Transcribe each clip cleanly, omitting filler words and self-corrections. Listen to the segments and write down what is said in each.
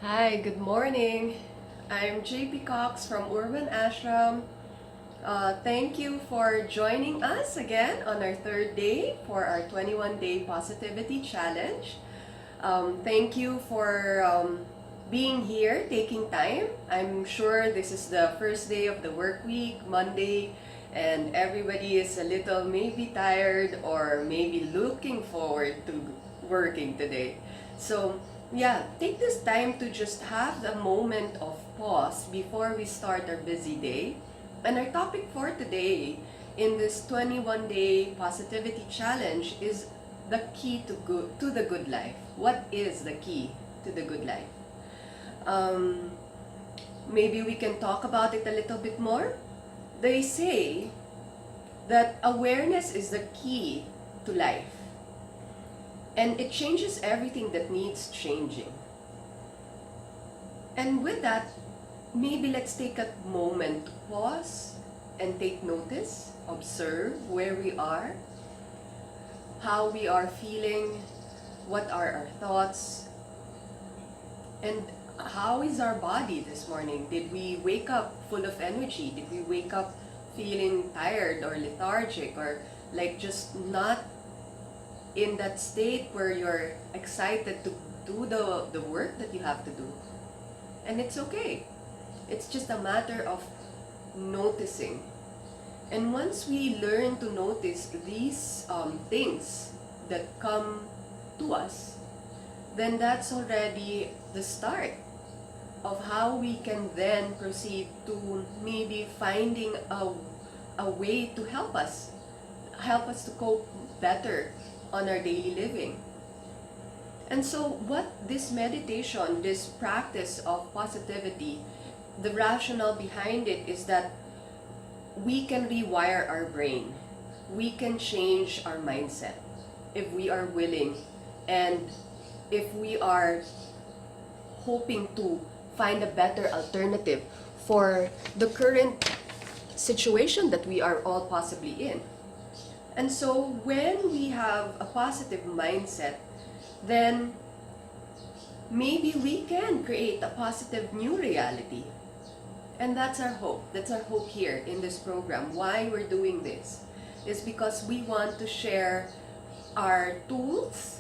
Hi, good morning. I'm JP Cox from Urban Ashram. Thank you for joining us again on our third day for our 21-day positivity challenge. Thank you for being here, taking time. I'm sure this is the first day of the work week, Monday, and everybody is a little maybe tired or maybe looking forward to working today. So, yeah, take this time to just have a moment of pause before we start our busy day. And our topic for today in this 21-day positivity challenge is the key to the good life. What is the key to the good life? Um, Maybe we can talk about it a little bit more. They say that awareness is the key to life, and it changes everything that needs changing. And with that, maybe let's take a moment to pause and take notice, observe where we are, how we are feeling, what are our thoughts, and how is our body this morning? Did we wake up full of energy? Did we wake up feeling tired or lethargic or like just not in that state where you're excited to do the work that you have to do? And it's okay. It's just a matter of noticing. And once we learn to notice these things that come to us, then that's already the start of how we can then proceed to maybe finding a way to help us to cope better on our daily living. And so what this meditation, this practice of positivity, the rationale behind it is that we can rewire our brain. We can change our mindset if we are willing and if we are hoping to find a better alternative for the current situation that we are all possibly in. And so when we have a positive mindset, then maybe we can create a positive new reality. And that's our hope. That's our hope here in this program. Why we're doing this is because we want to share our tools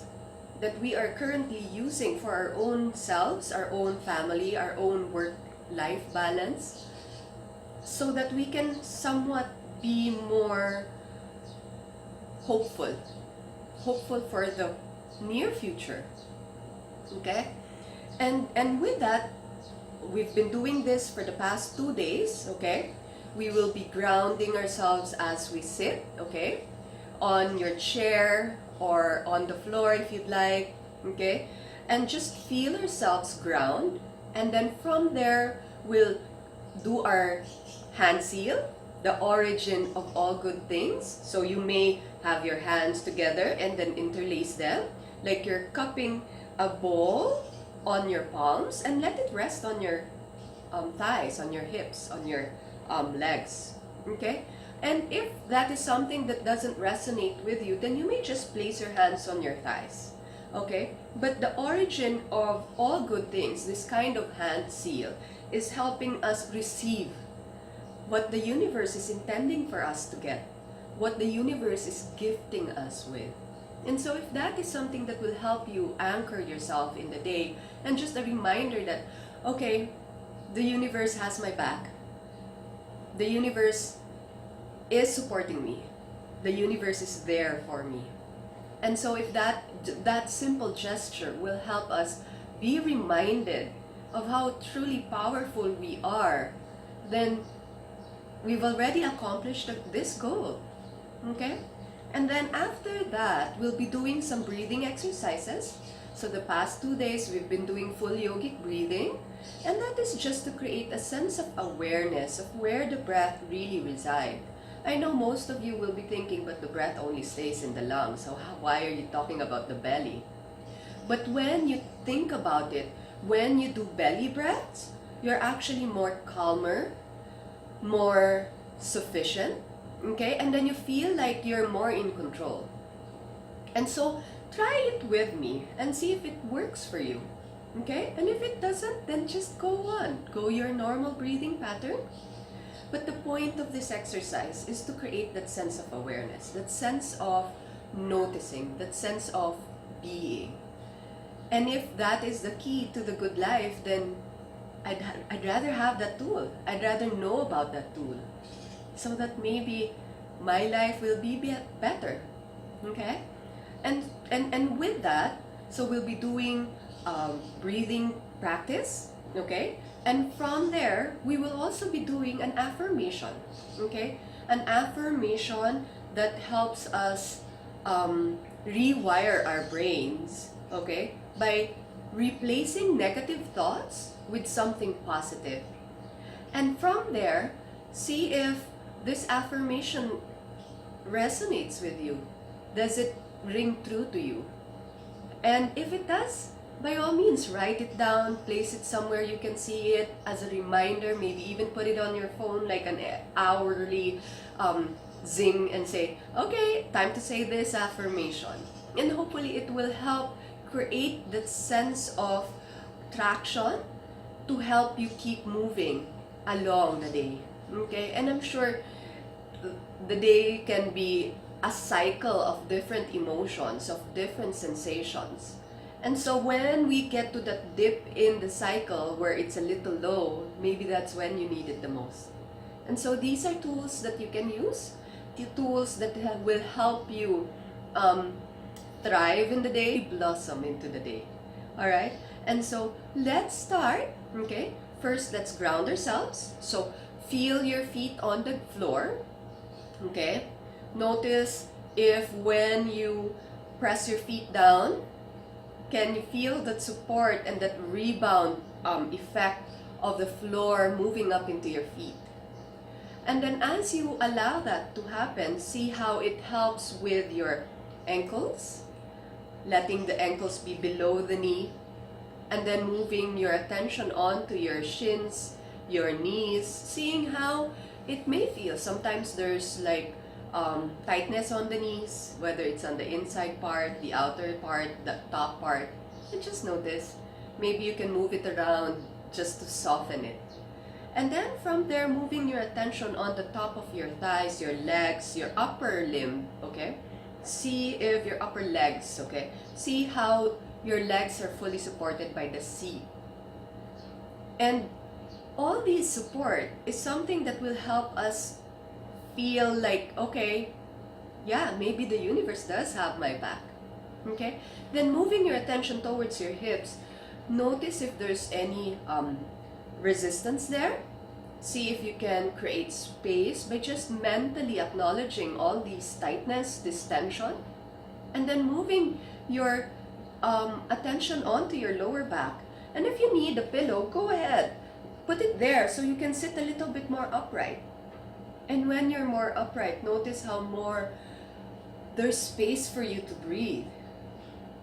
that we are currently using for our own selves, our own family, our own work-life balance, so that we can somewhat be more hopeful for the near future. Okay? And with that, we've been doing this for the past 2 days, okay? We will be grounding ourselves as we sit, okay? On your chair or on the floor if you'd like, okay? And just feel ourselves ground, and then from there, we'll do our hand seal, the origin of all good things. So you may have your hands together and then interlace them, like you're cupping a bowl on your palms, and let it rest on your thighs, on your hips, on your legs, okay? And if that is something that doesn't resonate with you, then you may just place your hands on your thighs, okay? But the origin of all good things, this kind of hand seal, is helping us receive what the universe is intending for us to get, what the universe is gifting us with. And so if that is something that will help you anchor yourself in the day, and just a reminder that, okay, the universe has my back. The universe is supporting me. The universe is there for me. And so if that simple gesture will help us be reminded of how truly powerful we are, then we've already accomplished this goal. Okay? And then after that, we'll be doing some breathing exercises. So the past 2 days, we've been doing full yogic breathing. And that is just to create a sense of awareness of where the breath really resides. I know most of you will be thinking, but the breath only stays in the lungs. So why are you talking about the belly? But when you think about it, when you do belly breaths, you're actually more calmer, more sufficient, okay? And then you feel like you're more in control. And so try it with me and see if it works for you. Okay? And if it doesn't, then just go on. Go your normal breathing pattern. But the point of this exercise is to create that sense of awareness, that sense of noticing, that sense of being. And if that is the key to the good life, then I'd rather have that tool. I'd rather know about that tool so that maybe my life will be better. Okay? And with that, so we'll be doing breathing practice. Okay? And from there, we will also be doing an affirmation. Okay? An affirmation that helps us rewire our brains. Okay? By replacing negative thoughts with something positive. And from there, see if this affirmation resonates with you. Does it ring true to you? And if it does, by all means, write it down, place it somewhere you can see it as a reminder, maybe even put it on your phone like an hourly zing and say, okay, time to say this affirmation. And hopefully it will help create that sense of traction to help you keep moving along the day. Okay? And I'm sure the day can be a cycle of different emotions, of different sensations. And so when we get to that dip in the cycle where it's a little low, maybe that's when you need it the most. And so these are tools that you can use, the tools that will help you thrive in the day, blossom into the day. Alright? And so let's start. Okay? First, let's ground ourselves. So feel your feet on the floor. Okay? Notice if when you press your feet down, can you feel that support and that rebound effect of the floor moving up into your feet? And then as you allow that to happen, see how it helps with your ankles, letting the ankles be below the knee, and then moving your attention onto your shins, your knees, seeing how it may feel. Sometimes there's like tightness on the knees, whether it's on the inside part, the outer part, the top part. And just notice, maybe you can move it around just to soften it. And then from there, moving your attention on the top of your thighs, your legs, your upper limb, okay? See if your upper legs, okay? See how your legs are fully supported by the seat. And all these support is something that will help us feel like, okay, yeah, maybe the universe does have my back. Okay? Then moving your attention towards your hips, notice if there's any resistance there. See if you can create space by just mentally acknowledging all these tightness, this tension. And then moving your attention onto your lower back. And if you need a pillow, go ahead. Put it there so you can sit a little bit more upright. And when you're more upright, notice how more there's space for you to breathe.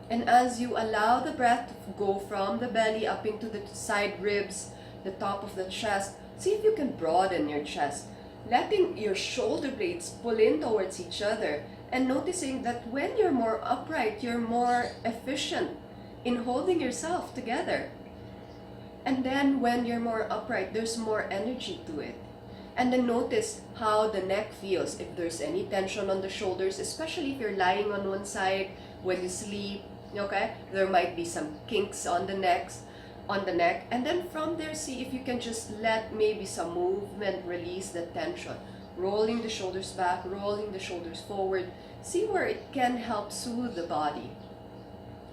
And as you allow the breath to go from the belly up into the side ribs, the top of the chest, see if you can broaden your chest, letting your shoulder blades pull in towards each other, and noticing that when you're more upright, you're more efficient in holding yourself together. And then when you're more upright, there's more energy to it. And then notice how the neck feels, if there's any tension on the shoulders, especially if you're lying on one side when you sleep, okay? There might be some kinks on the neck. And then from there, see if you can just let maybe some movement release the tension. Rolling the shoulders back, rolling the shoulders forward. See where it can help soothe the body.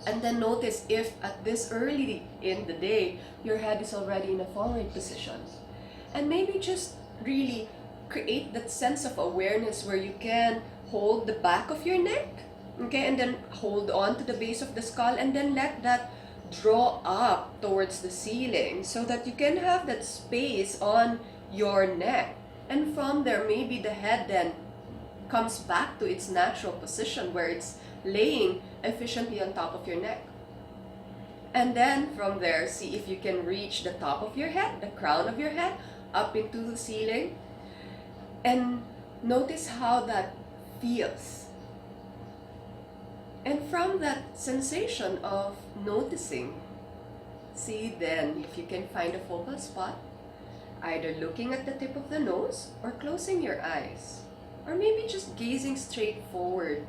And then notice if at this early in the day, your head is already in a forward position. And maybe just really create that sense of awareness where you can hold the back of your neck, okay, and then hold on to the base of the skull, and then let that draw up towards the ceiling so that you can have that space on your neck. And from there, maybe the head then comes back to its natural position where it's laying efficiently on top of your neck. And then from there, see if you can reach the top of your head, the crown of your head, up into the ceiling, and notice how that feels. And from that sensation of noticing, See then if you can find a focal spot, either looking at the tip of the nose or closing your eyes, or maybe just gazing straight forward.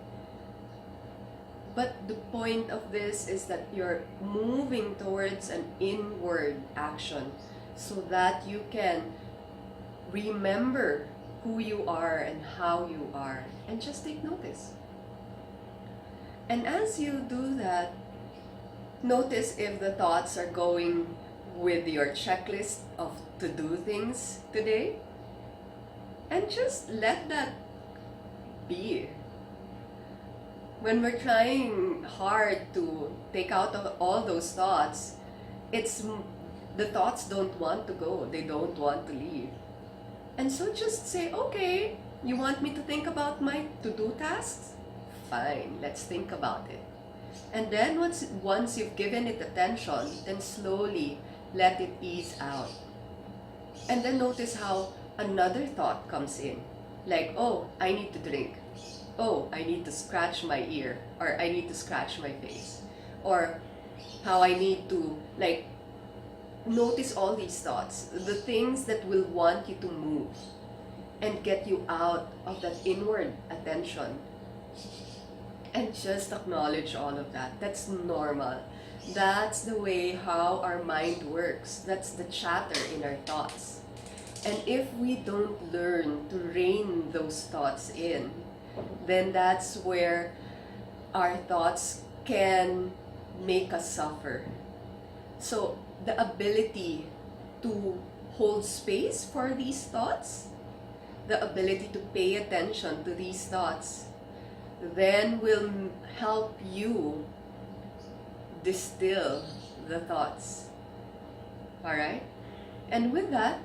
But the point of this is that you're moving towards an inward action so that you can remember who you are and how you are, and just take notice. And as you do that, notice if the thoughts are going with your checklist of to-do things today, and just let that be. When we're trying hard to take out all those thoughts, the thoughts don't want to go, they don't want to leave. And so just say, okay, you want me to think about my to-do tasks? Fine, let's think about it. And then once you've given it attention, then slowly let it ease out. And then notice how another thought comes in. Like, oh, I need to drink. Oh, I need to scratch my ear. Or I need to scratch my face. Or how I need to, notice all these thoughts. The things that will want you to move and get you out of that inward attention. And just acknowledge all of that. That's normal. That's the way how our mind works. That's the chatter in our thoughts. And if we don't learn to rein those thoughts in, then that's where our thoughts can make us suffer. So the ability to hold space for these thoughts, the ability to pay attention to these thoughts, then will help you distill the thoughts. Alright? And with that,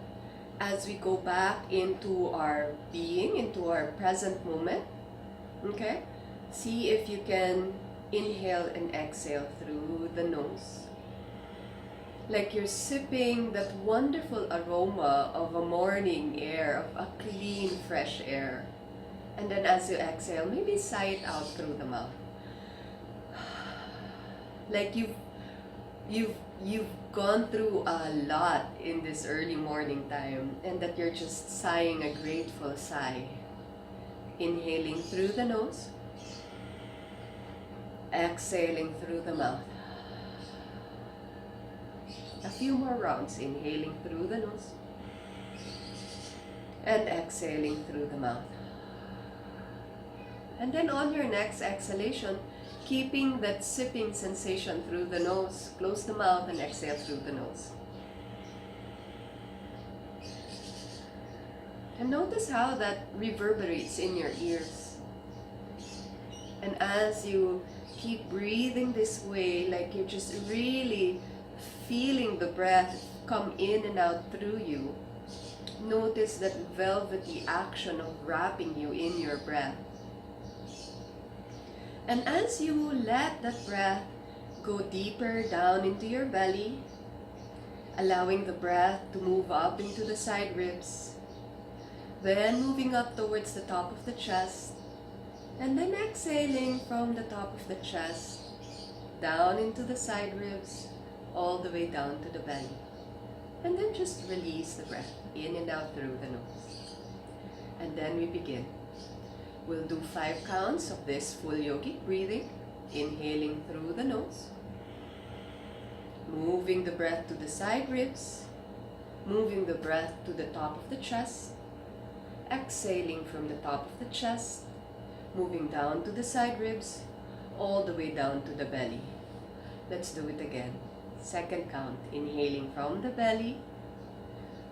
as we go back into our being, into our present moment, okay, see if you can inhale and exhale through the nose. Like you're sipping that wonderful aroma of a morning air, of a clean, fresh air. And then as you exhale, maybe sigh it out through the mouth. Like you've gone through a lot in this early morning time, and that you're just sighing a grateful sigh. Inhaling through the nose, exhaling through the mouth. A few more rounds, inhaling through the nose and exhaling through the mouth. And then on your next exhalation, keeping that sipping sensation through the nose, close the mouth and exhale through the nose. And notice how that reverberates in your ears. And as you keep breathing this way, like you're just really feeling the breath come in and out through you, notice that velvety action of wrapping you in your breath. And as you let that breath go deeper down into your belly, allowing the breath to move up into the side ribs, then moving up towards the top of the chest, and then exhaling from the top of the chest, down into the side ribs, all the way down to the belly. And then just release the breath in and out through the nose. And then we begin. We'll do 5 counts of this full yogic breathing, inhaling through the nose, moving the breath to the side ribs, moving the breath to the top of the chest, exhaling from the top of the chest, moving down to the side ribs, all the way down to the belly. Let's do it again. 2nd count, inhaling from the belly,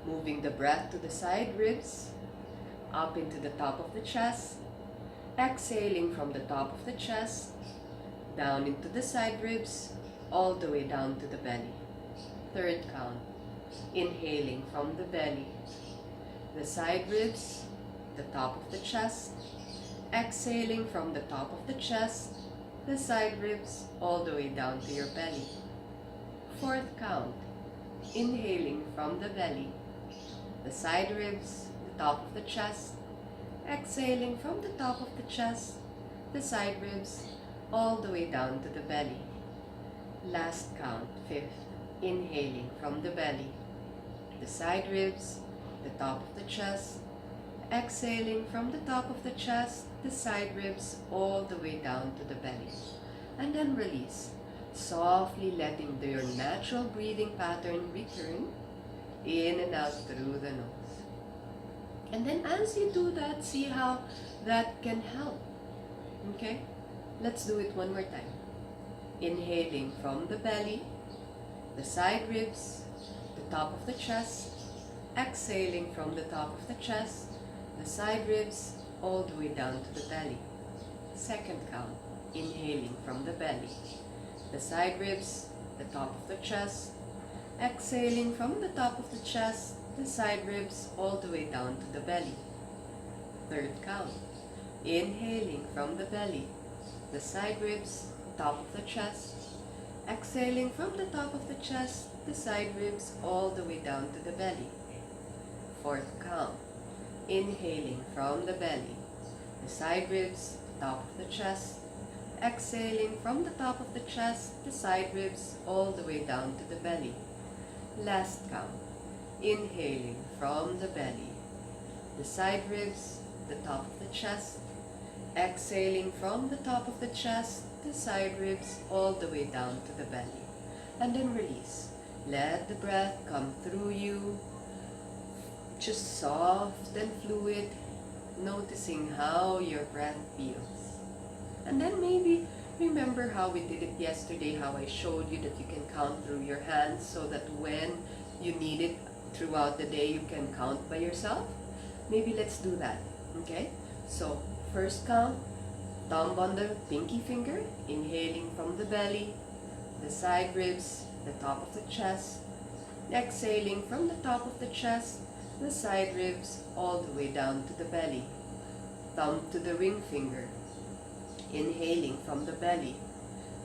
moving the breath to the side ribs, up into the top of the chest, exhaling from the top of the chest, down into the side ribs, all the way down to the belly. 3rd count, inhaling from the belly, the side ribs, the top of the chest, exhaling from the top of the chest, the side ribs, all the way down to your belly. 4th count, inhaling from the belly, the side ribs, the top of the chest, exhaling from the top of the chest, the side ribs, all the way down to the belly. Last count, 5th, Inhaling from the belly, the side ribs, the top of the chest. Exhaling from the top of the chest, the side ribs, all the way down to the belly. And then release, softly letting your natural breathing pattern return in and out through the nose. And then as you do that, see how that can help. Okay? Let's do it one more time. Inhaling from the belly, the side ribs, the top of the chest. Exhaling from the top of the chest, the side ribs, all the way down to the belly. Second count. Inhaling from the belly, the side ribs, the top of the chest. Exhaling from the top of the chest, the side ribs, all the way down to the belly. Third count. Inhaling from the belly, the side ribs, top of the chest. Exhaling from the top of the chest, the side ribs, all the way down to the belly. Fourth count. Inhaling from the belly, the side ribs, top of the chest. Exhaling from the top of the chest, the side ribs, all the way down to the belly. Last count. Inhaling from the belly, the side ribs, the top of the chest. Exhaling from the top of the chest, the side ribs, all the way down to the belly. And then release. Let the breath come through you, just soft and fluid, noticing how your breath feels. And then maybe remember how we did it yesterday, how I showed you that you can count through your hands so that when you need it throughout the day, you can count by yourself. Maybe let's do that, okay? So first count, thumb on the pinky finger, inhaling from the belly, the side ribs, the top of the chest. Exhaling from the top of the chest, the side ribs, all the way down to the belly. Thumb to the ring finger. Inhaling from the belly,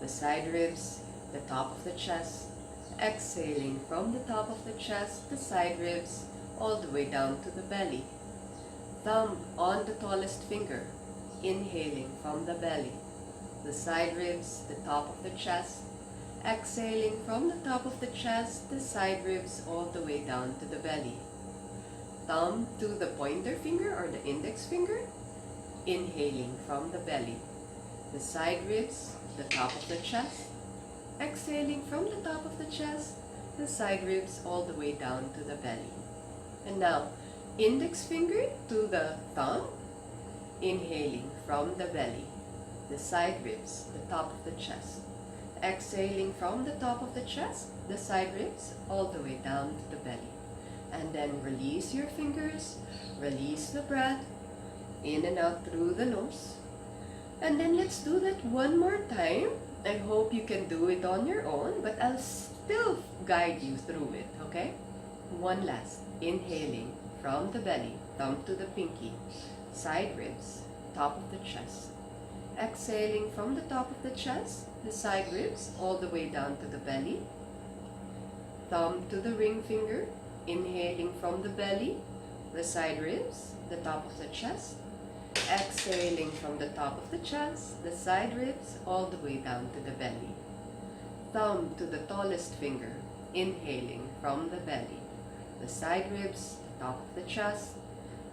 the side ribs, the top of the chest. Exhaling from the top of the chest, the side ribs, all the way down to the belly. Thumb on the tallest finger. Inhaling from the belly, the side ribs, the top of the chest. Exhaling from the top of the chest, the side ribs, all the way down to the belly. Thumb to the pointer finger or the index finger. Inhaling from the belly, the side ribs, the top of the chest. Exhaling from the top of the chest, the side ribs, all the way down to the belly. And now, index finger to the thumb. Inhaling from the belly, the side ribs, the top of the chest. Exhaling from the top of the chest, the side ribs, all the way down to the belly. And then release your fingers, release the breath, in and out through the nose. And then let's do that one more time. I hope you can do it on your own, but I'll still guide you through it, okay? One last. Inhaling from the belly, thumb to the pinky, side ribs, top of the chest. Exhaling from the top of the chest, the side ribs, all the way down to the belly. Thumb to the ring finger. Inhaling from the belly, the side ribs, the top of the chest. Exhaling from the top of the chest, the side ribs, all the way down to the belly. Thumb to the tallest finger. Inhaling from the belly, the side ribs, the top of the chest.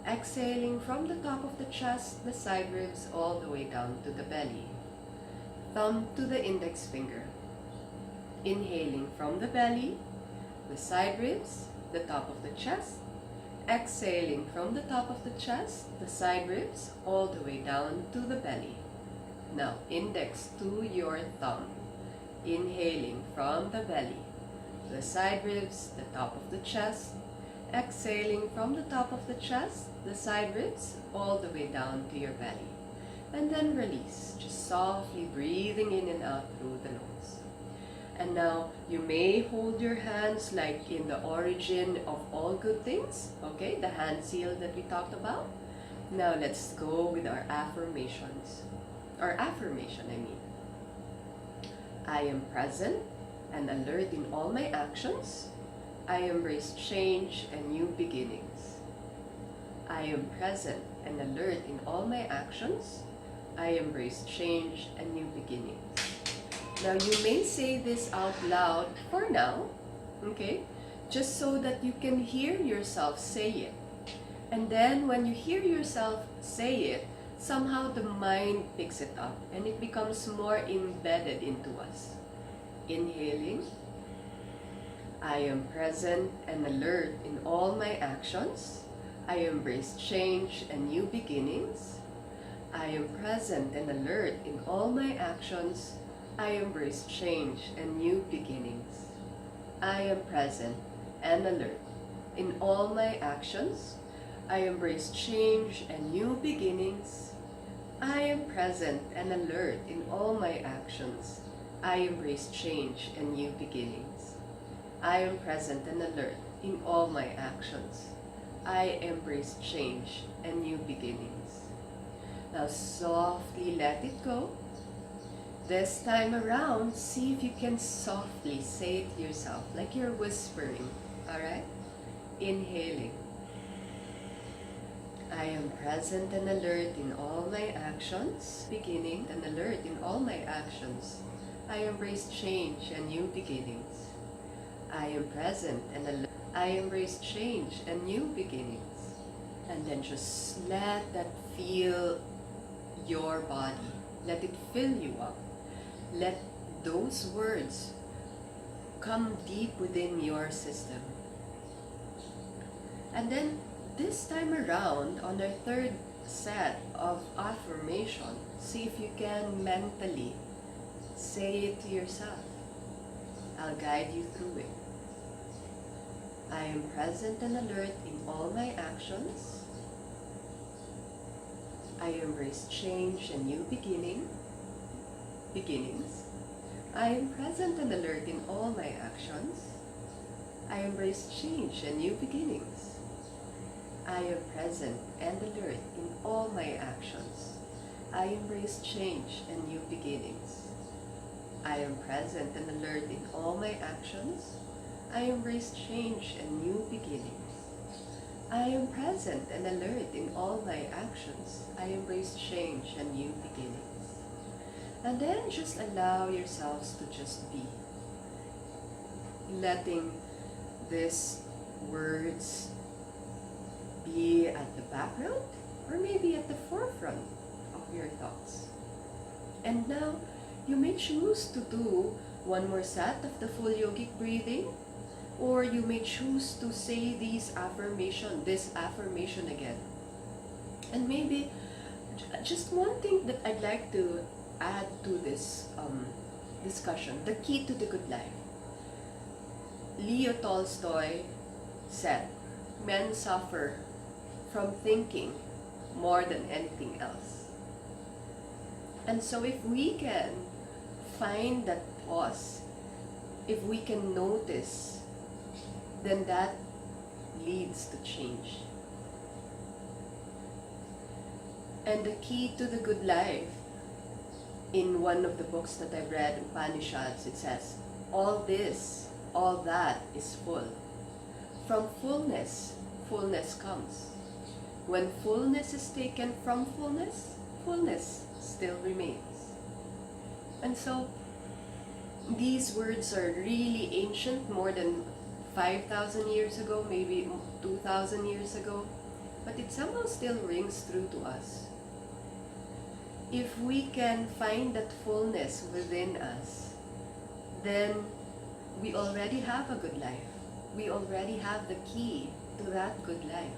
Exhaling from the top of the chest, the side ribs, all the way down to the belly. Thumb to the index finger. Inhaling from the belly, the side ribs, the top of the chest. Exhaling from the top of the chest, the side ribs, all the way down to the belly. Now, index to your thumb. Inhaling from the belly, the side ribs, the top of the chest. Exhaling from the top of the chest, the side ribs, all the way down to your belly. And then release, just softly breathing in and out through the nose. And now, you may hold your hands like in the origin of all good things, okay? The hand seal that we talked about. Now, let's go with our affirmations. Our affirmation, I mean. I am present and alert in all my actions. I embrace change and new beginnings. I am present and alert in all my actions. I embrace change and new beginnings. Now, you may say this out loud for now, Okay? Just so that you can hear yourself say it. And then when you hear yourself say it, somehow the mind picks it up and it becomes more embedded into us. Inhaling, I am present and alert in all my actions. I embrace change and new beginnings. I am present and alert in all my actions. I embrace change and new beginnings. I am present and alert in all my actions. I embrace change and new beginnings. I am present and alert in all my actions. I embrace change and new beginnings. I am present and alert in all my actions. I embrace change and new beginnings. Now softly let it go. This time around, see if you can softly say it to yourself, like you're whispering, alright? Inhaling. I am present and alert in all my actions. Beginning and alert in all my actions. I embrace change and new beginnings. I am present and alert. I embrace change and new beginnings. And then just let that feel your body. Let it fill you up. Let those words come deep within your system. And then this time around, on our third set of affirmation, see if you can mentally say it to yourself. I'll guide you through it. I am present and alert in all my actions. I embrace change and new beginnings. I am present and alert in all my actions. I embrace change and new beginnings. I am present and alert in all my actions. I embrace change and new beginnings. I am present and alert in all my actions. I embrace change and new beginnings. I am present and alert in all my actions. I embrace change and new beginnings. And then just allow yourselves to just be. Letting these words be at the background or maybe at the forefront of your thoughts. And now you may choose to do one more set of the full yogic breathing, or you may choose to say this affirmation again. And maybe just one thing that I'd like to add to this discussion, the key to the good life. Leo Tolstoy said, men suffer from thinking more than anything else. And so if we can find that pause, if we can notice, then that leads to change. And the key to the good life, in one of the books that I've read, Upanishads, it says, all this, all that is full. From fullness, fullness comes. When fullness is taken from fullness, fullness still remains. And so, these words are really ancient, more than 5,000 years ago, maybe 2,000 years ago, but it somehow still rings true to us. If we can find that fullness within us, then we already have a good life. We already have the key to that good life.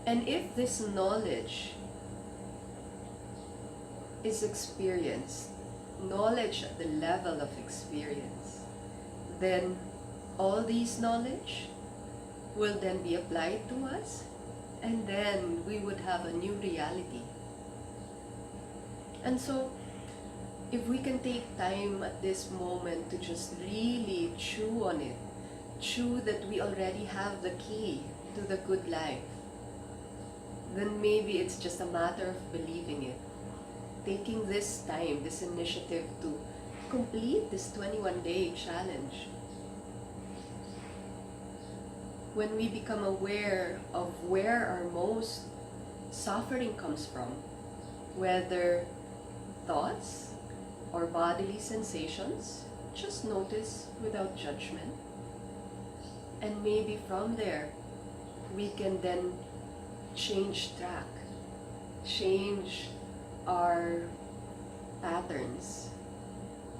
And if this knowledge is experienced, knowledge at the level of experience, then all these knowledge will then be applied to us, and then we would have a new reality. And so, if we can take time at this moment to just really chew on it, chew that we already have the key to the good life, then maybe it's just a matter of believing it. Taking this time, this initiative to complete this 21-day challenge. When we become aware of where our most suffering comes from, whether thoughts or bodily sensations, just notice without judgment. And maybe from there, we can then change track, change our patterns,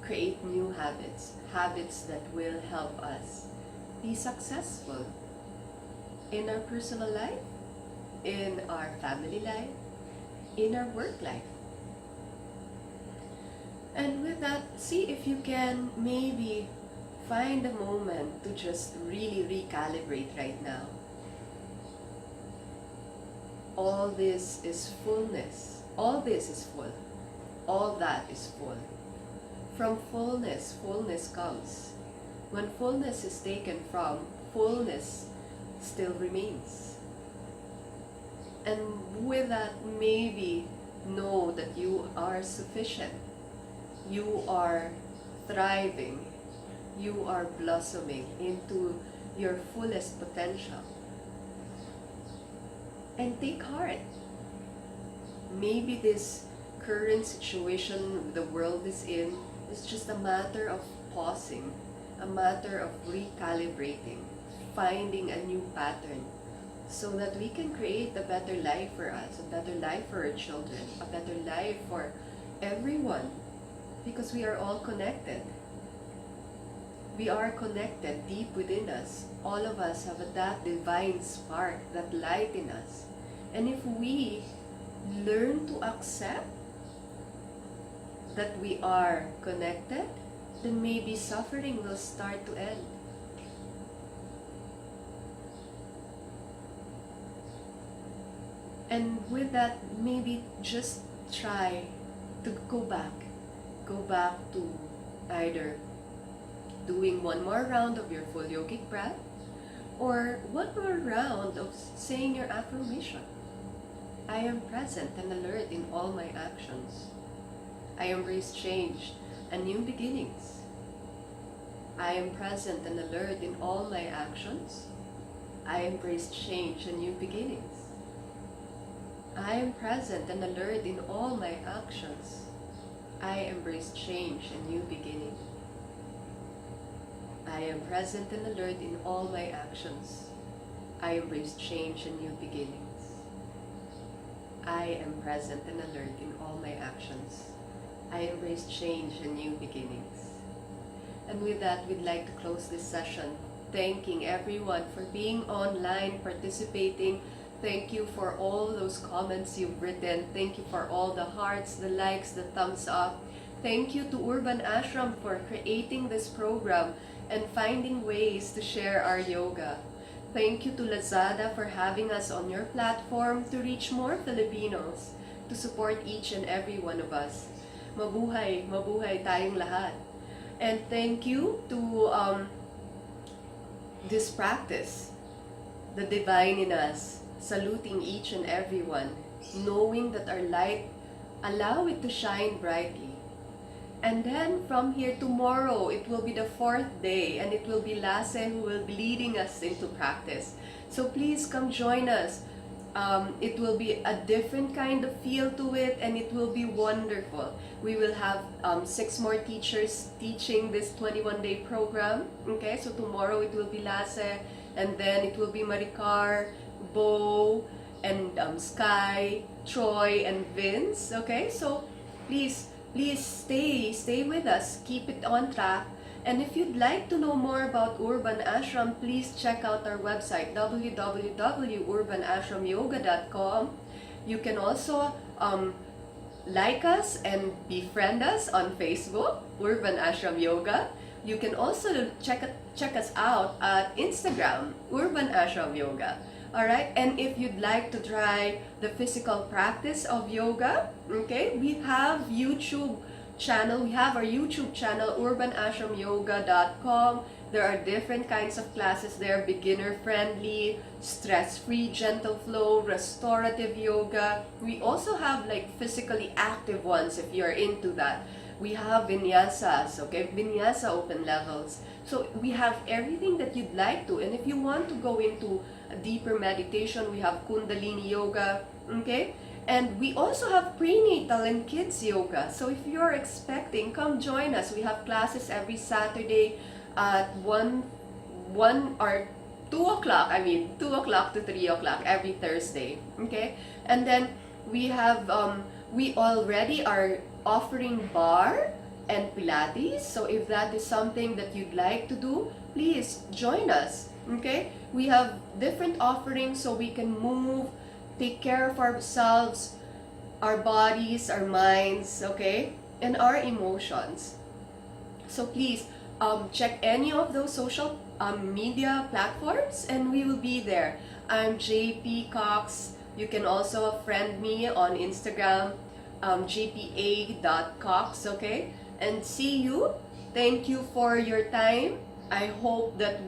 create new habits, habits that will help us be successful in our personal life, in our family life, in our work life. And with that, see if you can maybe find a moment to just really recalibrate right now. All this is fullness. All this is full. All that is full. From fullness, fullness comes. When fullness is taken from, fullness still remains. And with that, maybe know that you are sufficient. You are thriving. You are blossoming into your fullest potential. And take heart. Maybe this current situation the world is in is just a matter of pausing, a matter of recalibrating, finding a new pattern so that we can create a better life for us, a better life for our children, a better life for everyone, because we are all connected. We are connected deep within us. All of us have that divine spark, that light in us. And if we learn to accept that we are connected, then maybe suffering will start to end. And with that, maybe just try to go back to either doing one more round of your full yogic breath, or one more round of saying your affirmation. I am present and alert in all my actions. I embrace change and new beginnings. I am present and alert in all my actions. I embrace change and new beginnings. I am present and alert in all my actions. I embrace change and new beginnings. I am present and alert in all my actions. I embrace change and new beginnings. I am present and alert in all my actions. I embrace change and new beginnings. And with that, we'd like to close this session, thanking everyone for being online, participating. Thank you for all those comments you've written. Thank you for all the hearts, the likes, the thumbs up. Thank you to Urban Ashram for creating this program and finding ways to share our yoga. Thank you to Lazada for having us on your platform to reach more Filipinos, to support each and every one of us. Mabuhay, mabuhay tayong lahat. And thank you to this practice, the divine in us, saluting each and every one, knowing that our light, allow it to shine brightly. And then from here, tomorrow, it will be the 4th day, and it will be Lasse who will be leading us into practice. So please come join us. It will be a different kind of feel to it, and it will be wonderful. We will have 6 more teachers teaching this 21-day program. Okay, so tomorrow it will be Lasse, and then it will be Maricar, Bo, and Sky, Troy, and Vince. Okay, so please stay with us. Keep it on track. And if you'd like to know more about Urban Ashram, please check out our website, www.urbanashramyoga.com. You can also like us and befriend us on Facebook, Urban Ashram Yoga. You can also check us out at Instagram, Urban Ashram Yoga. Alright, and if you'd like to try the physical practice of yoga, okay, we have YouTube channel. We have our YouTube channel, urbanashramyoga.com. There are different kinds of classes there, beginner friendly, stress-free, gentle flow, restorative yoga. We also have like physically active ones if you're into that. We have vinyasas, okay, vinyasa open levels. So we have everything that you'd like to. And if you want to go into a deeper meditation, we have Kundalini yoga, okay? And we also have prenatal and kids yoga. So if you're expecting, come join us. We have classes every Saturday at 1 or 2 o'clock. I mean, 2 o'clock to 3 o'clock every Thursday. Okay? And then we have, we already are offering bar and Pilates. So if that is something that you'd like to do, please join us. Okay? We have different offerings so we can move, take care of ourselves, our bodies, our minds, okay? And our emotions. So please check any of those social media platforms and we will be there. I'm JP Cox. You can also friend me on Instagram, jpa.cox, okay? And see you. Thank you for your time. I hope that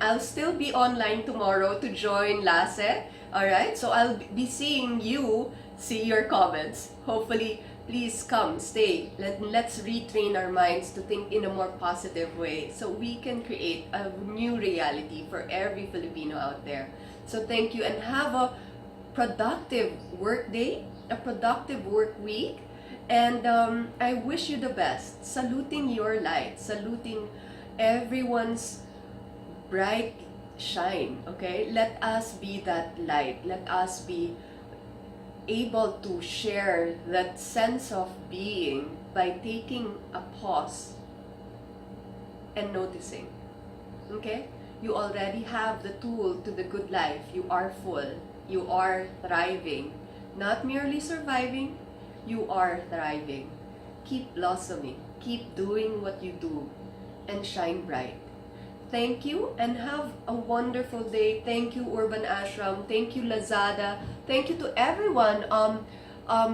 I'll still be online tomorrow to join Lasse. Alright, so I'll be seeing you, see your comments. Hopefully, please come, stay. Let's retrain our minds to think in a more positive way so we can create a new reality for every Filipino out there. So thank you and have a productive work day, a productive work week. And I wish you the best. Saluting your light, saluting everyone's bright shine, okay? Let us be that light. Let us be able to share that sense of being by taking a pause and noticing, okay? You already have the tool to the good life. You are full. You are thriving. Not merely surviving, you are thriving. Keep blossoming. Keep doing what you do and shine bright. Thank you and have a wonderful day. Thank you, Urban Ashram. Thank you, Lazada. Thank you to everyone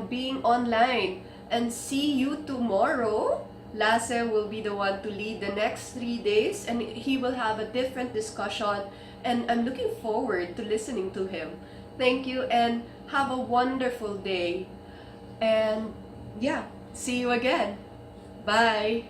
being online. And see you tomorrow. Lasse will be the one to lead the next 3 days and he will have a different discussion. And I'm looking forward to listening to him. Thank you and have a wonderful day. And yeah, see you again. Bye.